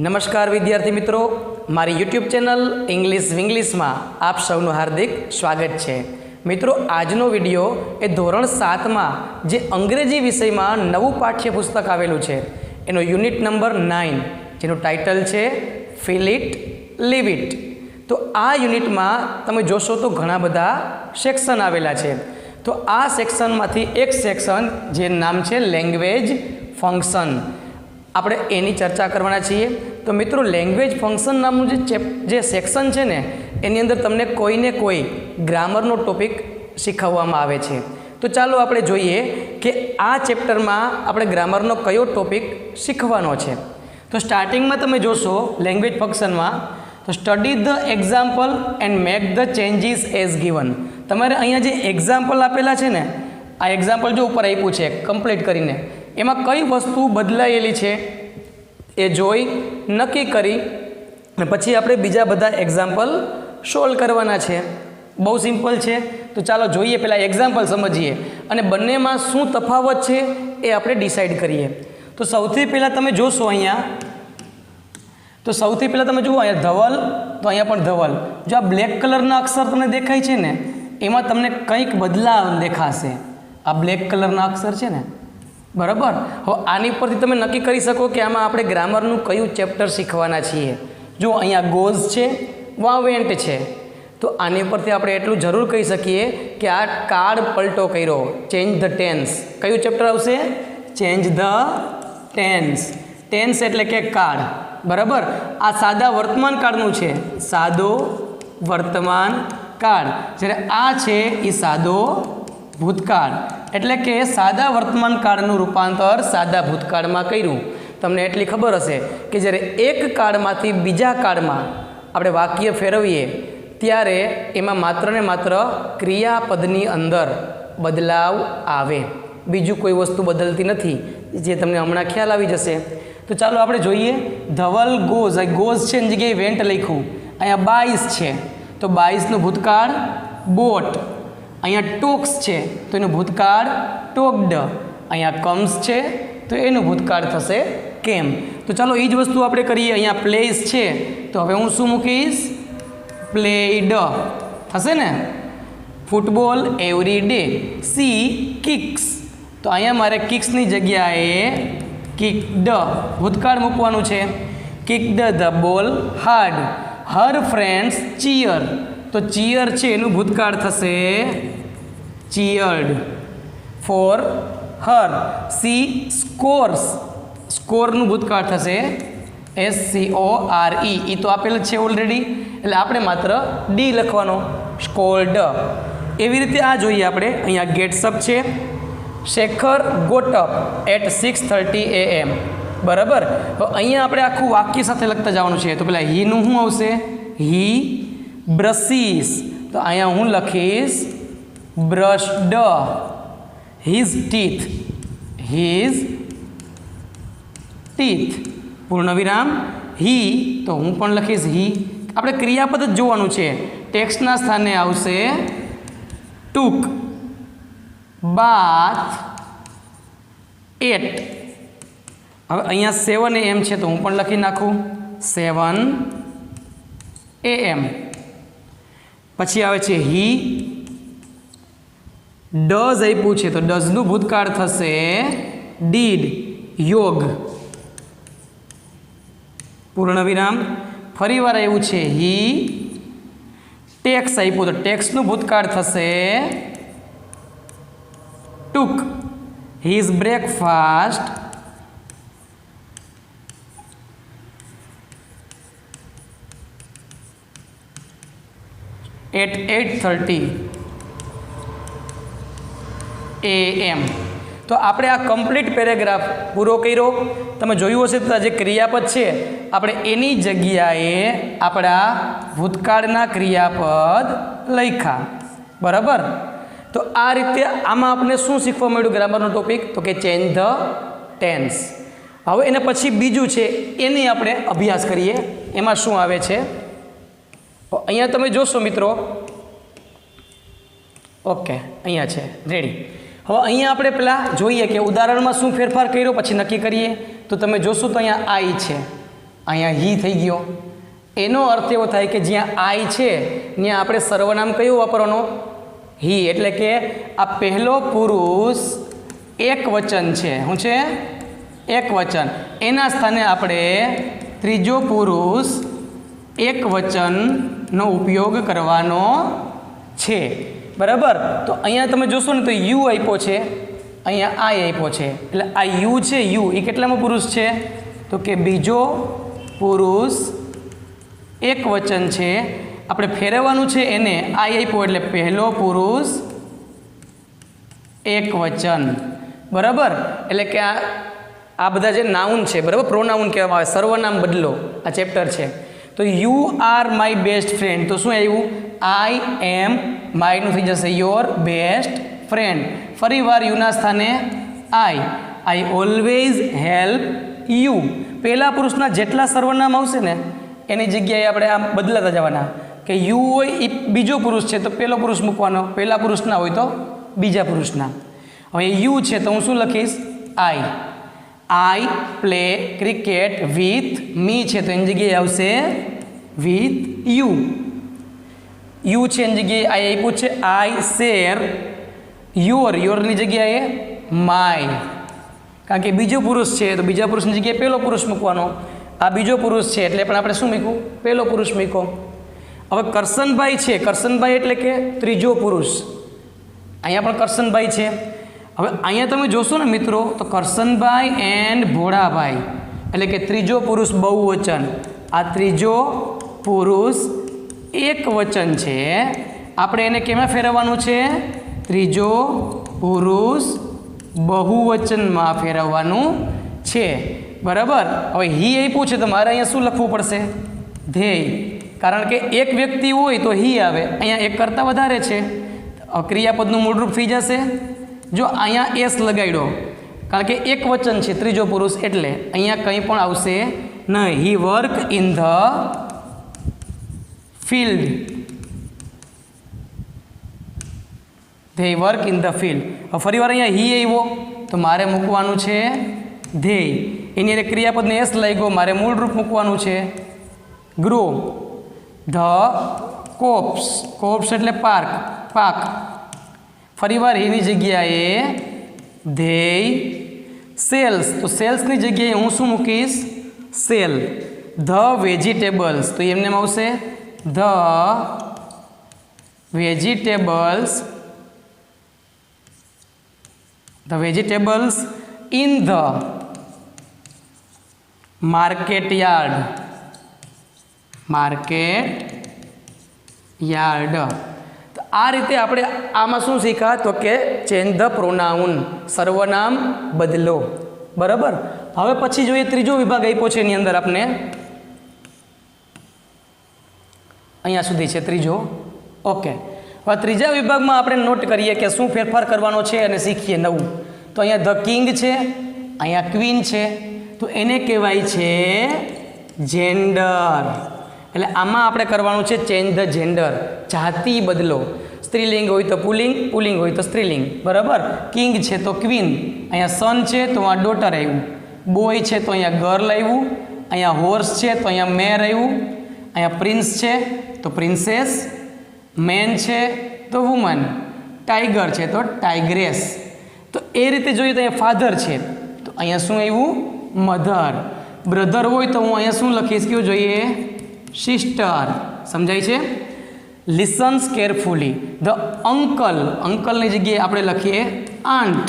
નમસ્કાર વિદ્યાર્થી મિત્રો, મારી યુટ્યુબ ચેનલ ઇંગ્લિશ વિંગ્લિશમાં આપ સૌનું હાર્દિક સ્વાગત છે. મિત્રો, આજનો વિડીયો એ ધોરણ 7માં જે અંગ્રેજી વિષયમાં નવું પાઠ્યપુસ્તક આવેલું છે એનો યુનિટ નંબર 9 જેનું ટાઇટલ છે ફીલ ઇટ લીવ ઇટ. તો આ યુનિટમાં તમે જોશો તો ઘણા બધા સેક્શન આવેલા છે. તો આ સેક્શનમાંથી એક સેક્શન જે નામ છે લેંગ્વેજ ફંક્શન, આપણે એની ચર્ચા કરવાના છીએ. તો મિત્રો, લેંગ્વેજ ફંક્શન નામનું જે સેક્શન છે ને એની અંદર તમને કોઈને કોઈ ગ્રામરનો ટોપિક શીખવવામાં આવે છે. તો ચાલો આપણે જોઈએ કે આ ચેપ્ટરમાં આપણે ગ્રામરનો કયો ટોપિક શીખવાનો છે. તો સ્ટાર્ટિંગમાં તમે જોશો લેંગ્વેજ ફંક્શનમાં, તો study the example and make the changes as given. તમારે અહીંયા જે એક્ઝામ્પલ આપેલા છે ને, આ એક્ઝામ્પલ જો ઉપર આપ્યું છે કમ્પ્લીટ કરીને, એમાં કઈ વસ્તુ બદલાયેલી છે એ જોઈ નક્કી કરી અને પછી આપણે બીજા બધા એક્ઝામ્પલ સોલ્વ કરવાના છે. બહુ સિમ્પલ છે. તો ચાલો જોઈએ, પહેલાં એક્ઝામ્પલ સમજીએ અને બંનેમાં શું તફાવત છે એ આપણે ડિસાઈડ કરીએ. તો સૌથી પહેલાં તમે જોશો અહીંયા, તો સૌથી પહેલાં તમે જુઓ અહીંયા ધવલ, તો અહીંયા પણ ધવલ. જો આ બ્લેક કલરના અક્ષર તમને દેખાય છે ને, એમાં તમને કંઈક બદલાવ દેખાશે. આ બ્લેક કલરના અક્ષર છે ને, બરાબર. હવે આની પરથી તમે નક્કી કરી શકો કે આમાં આપણે ગ્રામરનું કયું ચેપ્ટર શીખવાના છીએ. જો અહીંયા ગોઝ છે, વાવેન્ટ છે, તો આની પરથી આપણે એટલું જરૂર કહી શકીએ કે આ કાર્ડ પલટો કર્યો, ચેન્જ ધ ટેન્સ. કયું ચેપ્ટર આવશે? Change the tense. ટેન્સ એટલે કે કાર્ડ, બરાબર. આ સાદા વર્તમાન કાળનું છે, સાદો વર્તમાન કાળ. જ્યારે આ છે એ સાદો ભૂતકાળ, એટલે કે સાદા વર્તમાન કાળનું રૂપાંતર સાદા ભૂતકાળમાં કર્યું. તમને એટલી ખબર હશે કે જ્યારે એક કાળમાંથી બીજા કાળમાં આપણે વાક્ય ફેરવીએ ત્યારે એમાં માત્ર ને માત્ર ક્રિયાપદની અંદર બદલાવ આવે, બીજું કોઈ વસ્તુ બદલતી નથી, જે તમને હમણાં ખ્યાલ આવી જશે. તો ચાલો આપણે જોઈએ. ધવલ ગોઝ, ગોઝ છે એની જગ્યાએ વેન્ટ લખ્યું. અહીંયા બાઈસ છે તો બાઈસનું ભૂતકાળ બોટ. અહીંયા ટોક્સ છે તો એનું ભૂતકાળ ટોક્ડ. અહીંયા કમ્સ છે તો એનું ભૂતકાળ થશે કેમ. તો ચાલો એ જ વસ્તુ આપણે કરીએ. અહીંયા પ્લેસ છે તો હવે હું શું મૂકીશ? પ્લેડ થશે ને. Football every day. She kicks, તો અહીંયા મારે કિક્સની જગ્યાએ કિક્ડ ભૂતકાળ મૂકવાનું છે. Kicked the ball hard. Her friends cheer, તો ચીયર છે એનું ભૂતકાળ થશે cheered. For her. She scores, સ્કોરનું ભૂતકાળ થશે SCORE. એ તો આપેલ છે ઓલરેડી, એટલે આપણે માત્ર ડી લખવાનો, સ્કોર્ડ. એવી રીતે આ જોઈએ આપણે. અહીંયા ગેટ્સ અપ છે. Shekhar got up at 6:30 AM, બરાબર. તો અહીંયા આપણે આખું વાક્ય સાથે લખતા જવાનું છે. તો પેલા હીનું શું આવશે? હી બ્રશીસ, તો અહીંયા હું લખીશ brushed. His teeth, his teeth, પૂર્ણ વિરામ હી, તો હું પણ લખીશ હી. આપણે ક્રિયાપદ જ જોવાનું છે. ટેક્સ્ટના સ્થાને આવશે ટૂક. બાથ એટ. હવે અહીંયા 7 AM છે તો હું પણ લખી નાખું 7 AM. પછી આવે છે હી. ડઝ આપ્યું છે તો ડઝનું ભૂતકાળ થશે ડીડ, યોગ, પૂર્ણ વિરામ. ફરી વાર આવ્યું છે હી. ટેક્સ આપ્યું તો ટેક્સનું ભૂતકાળ થશે took. His breakfast at 8:30 AM. તો આપણે આ કમ્પ્લીટ પેરેગ્રાફ પૂરો કર્યો. તમે જોયું હશે તો જે ક્રિયાપદ છે આપણે એની જગ્યાએ આપણા ભૂતકાળના ક્રિયાપદ લખ્યા, બરાબર. તો આ રીતે આમાં આપણે શું શીખવા મળ્યું ગ્રામરનો ટોપિક? તો કે ચેન્જ ધ ટેન્સ. હવે એને પછી બીજું છે એની આપણે અભ્યાસ કરીએ. એમાં શું આવે છે અહીંયા તમે જોશો મિત્રો. ઓકે, અહીંયા છે રેડી. હવે અહીંયા આપણે પહેલાં જોઈએ કે ઉદાહરણમાં શું ફેરફાર કર્યો, પછી નક્કી કરીએ. તો તમે જોશો તો અહીંયા આઈ છે, અહીંયા હી થઈ ગયો. એનો અર્થ એવો થાય કે જ્યાં આઈ છે ત્યાં આપણે સર્વનામ કયું વાપરવાનો? હી. એટલે કે આ પહેલો પુરુષ એક વચન છે. શું છે? એક વચન. એના સ્થાને આપણે ત્રીજો પુરુષ એક વચનનો ઉપયોગ કરવાનો છે. બરાબર. તો અહીંયા તમે જોશો ને તો યુ આપ્યો છે, અહીંયા આઈ આપ્યો છે. એટલે આ યુ છે, યુ એ કેટલામો પુરુષ છે? તો કે બીજો પુરુષ એક વચન છે. આપણે ફેરવવાનું છે એને. આઈ આપ્યો એટલે પહેલો પુરુષ એક વચન. બરાબર. એટલે કે આ બધા જે નાઉન છે, બરાબર, પ્રોનાઉન કહેવામાં આવે, સર્વનામ બદલો આ ચેપ્ટર છે. તો you are my best friend. તો શું આવ્યું? આઈ એમ, માયનું થઈ જશે યોર બેસ્ટ ફ્રેન્ડ. ફરી વાર યુના સ્થાને આઈ ઓલવેઝ હેલ્પ યુ. પહેલા પુરુષના જેટલા સર્વનામ આવશે ને એની જગ્યાએ આપણે આમ બદલાતા જવાના. કે યુ હોય એ બીજો પુરુષ છે તો પહેલો પુરુષ મૂકવાનો, પહેલા પુરુષના હોય તો બીજા પુરુષના. હવે યુ છે તો હું શું લખીશ? I play cricket with me છે તો એની જગ્યાએ આવશે વિથ યુ. યુ છે એની જગ્યાએ આઈ આપ્યું છે. આઈ શેર યોરની જગ્યાએ માય. કારણ કે બીજો પુરુષ છે તો બીજા પુરુષની જગ્યાએ પહેલો પુરુષ મૂકવાનો. આ બીજો પુરુષ છે એટલે પણ આપણે શું મૂક્યું? પહેલો પુરુષ મૂક્યો. હવે કરશનભાઈ છે. કરશનભાઈ એટલે કે ત્રીજો પુરુષ. અહીંયા પણ કરશનભાઈ છે. હવે અહીંયા તમે જોશો ને મિત્રો તો કરશનભાઈ એન્ડ ભોળાભાઈ એટલે કે ત્રીજો પુરુષ બહુવચન. આ ત્રીજો પુરુષ એક વચન છે. આપણે એને કેમાં ફેરવવાનું છે? ત્રીજો પુરુષ બહુવચનમાં ફેરવવાનું છે. બરાબર. હવે હી આપ્યું છે તો મારે અહીંયા શું લખવું પડશે? ધ્યેય. કારણ કે એક વ્યક્તિ હોય તો હી આવે. અહીંયા એક કરતાં વધારે છે. ક્રિયાપદનું મૂળરૂપ થઈ જશે. જો અહીંયા એસ લગાડ્યો કારણ કે એક વચન છે ત્રીજો પુરુષ એટલે અહીંયા કંઈ પણ આવશે નહીં. હી વર્ક ઇન ધ ફિલ્ડ. ધ્યેય વર્ક ઇન ધ ફિલ્ડ. હવે ફરી વાર અહીંયા હી આવ્યો તો મારે મૂકવાનું છે ધ્યેય. એની અંદર ક્રિયાપદને એસ લાગ્યો, મારે મૂળ રૂપ મૂકવાનું છે ગ્રો. ધ કોપ્સ એટલે પાક. ફરી વાર એની જગ્યાએ ધ્યેય સેલ્સ. તો સેલ્સની જગ્યાએ હું શું મૂકીશ? સેલ. ધ વેજીટેબલ્સ તો એમને આવશે the vegetables in the market yard. તો આ રીતે આપણે આમાં શું શીખ્યા? તો કે ચેન્જ ધ પ્રોનાઉન, સર્વનામ બદલો. બરાબર. હવે પછી જોઈએ ત્રીજો વિભાગ આપ્યો છે એની અંદર આપણે અહીંયા સુધી છે ત્રીજો. ઓકે. હવે ત્રીજા વિભાગમાં આપણે નોટ કરીએ કે શું ફેરફાર કરવાનો છે અને શીખીએ નવું. તો અહીંયા ધ કિંગ છે, અહીંયા ક્વીન છે તો એને કહેવાય છે જેન્ડર. એટલે આમાં આપણે કરવાનું છે ચેન્જ ધ જેન્ડર, જાતિ બદલો. સ્ત્રીલિંગ હોય તો પુલ્લિંગ હોય તો સ્ત્રીલિંગ. બરાબર. કિંગ છે તો ક્વીન. અહીંયા સન છે તો આ ડોટર આવ્યું. બોય છે તો અહીંયા ગર્લ આવ્યું. અહીંયા હોર્સ છે તો અહીંયા મેર આવ્યું. અહીંયા પ્રિન્સ છે તો પ્રિન્સેસ. મેન છે તો વુમન. ટાઈગર છે તો ટાઈગ્રેસ. તો એ રીતે જોઈએ તો અહીંયા ફાધર છે તો અહીંયા શું આવ્યું? મધર. બ્રધર હોય તો હું અહીંયા શું લખીશ? કેવું જોઈએ? સિસ્ટર. સમજાય છે? Listens carefully. ધ અંકલની જગ્યાએ આપણે લખીએ આંટ.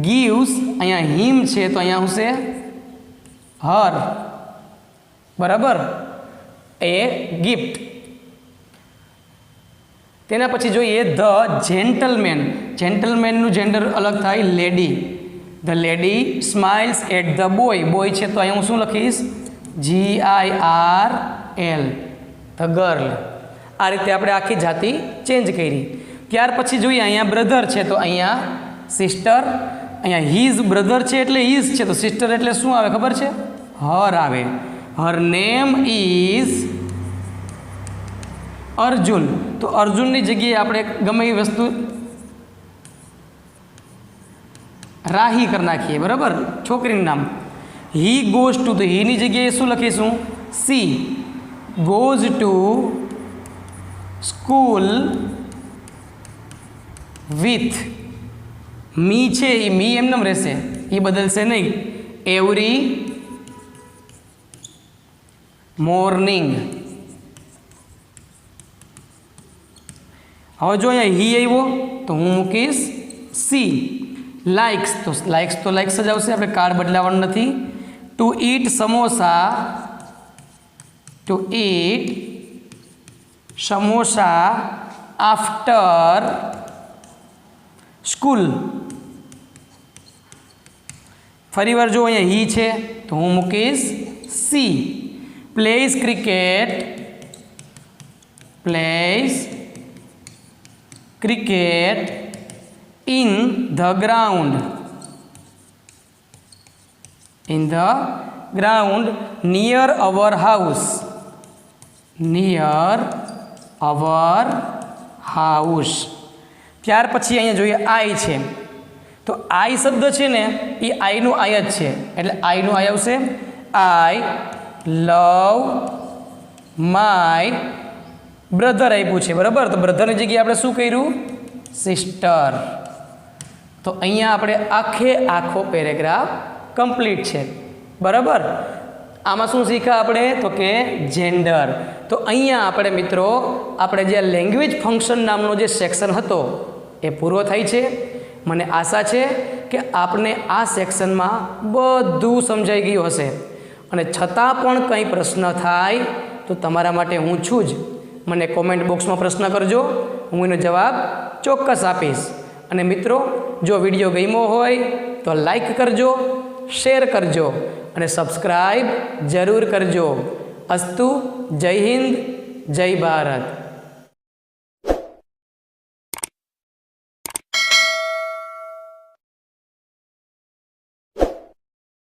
ગીવ્સ અહીંયા હિમ છે તો અહીંયા શું છે? હર. બરાબર. A gift. તેના પછી જોઈએ ધ જેન્ટલમેનનું જેન્ડર અલગ થાય lady. The lady smiles at the boy છે તો અહીંયા હું શું લખીશ? GIRL. The girl. આ રીતે આપણે આખી જાતિ ચેન્જ કરી. ત્યાર પછી જોઈએ અહીંયા બ્રધર છે તો અહીંયા સિસ્ટર. અહીંયા હિઝ બ્રધર છે એટલે હિઝ છે તો સિસ્ટર એટલે શું આવે ખબર છે? હર આવે. હર નેમ ઇઝ અર્જુન. તો અર્જુનની જગ્યાએ આપણે ગમે એ વસ્તુ રાહી કરી નાખીએ. બરાબર. છોકરીનું નામ. હી ગોઝ ટુ, તો હીની જગ્યાએ શું લખીશું? She goes to school with, me છે એ મી એમનેમ રહેશે, એ બદલશે નહીં. Every morning. હવે જો અહીંયા હી આવ્યો તો હું મૂકીશ સી. લાઇક્સ, તો લાઇક્સ જ આવશે, આપણે કાર્ડ બદલાવાનું નથી. To eat samosa, to eat samosa after school. ફરી વાર જો અહીંયા હી છે તો હું મૂકીશ C. Plays cricket, plays cricket in the ground, in the ground near our house, near our house. ત્યાર પછી અહીંયા જોઈએ આઈ છે, તો આઈ શબ્દ છે ને એ આઈનું આઈ જ છે, એટલે આઈનું આઈ આવશે. આઈ લવ માય બ્રધર આપ્યું છે, બરાબર. તો બ્રધરની જગ્યાએ આપણે શું કર્યું? સિસ્ટર. તો અહીંયા આપણે આખો પેરેગ્રાફ કમ્પ્લીટ છે, બરાબર. આમાં શું શીખ્યા આપણે? તો કે જેન્ડર. તો અહીંયા આપણે મિત્રો આપણે જે લેંગ્વેજ ફંક્શન નામનો જે સેક્શન હતો એ પૂરો થાય છે. મને આશા છે કે આપને આ સેક્શનમાં બધું સમજાઈ ગયું હશે, અને છતાં પણ કંઈ પ્રશ્ન થાય તો તમારા માટે હું છું જ. મને કોમેન્ટ બોક્સમાં પ્રશ્ન કરજો, હું એનો જવાબ ચોક્કસ આપીશ. અને મિત્રો જો વિડીયો ગમ્યો હોય તો લાઈક કરજો, શેર કરજો અને સબસ્ક્રાઈબ જરૂર કરજો. અસ્તુ. જય હિન્દ, જય ભારત.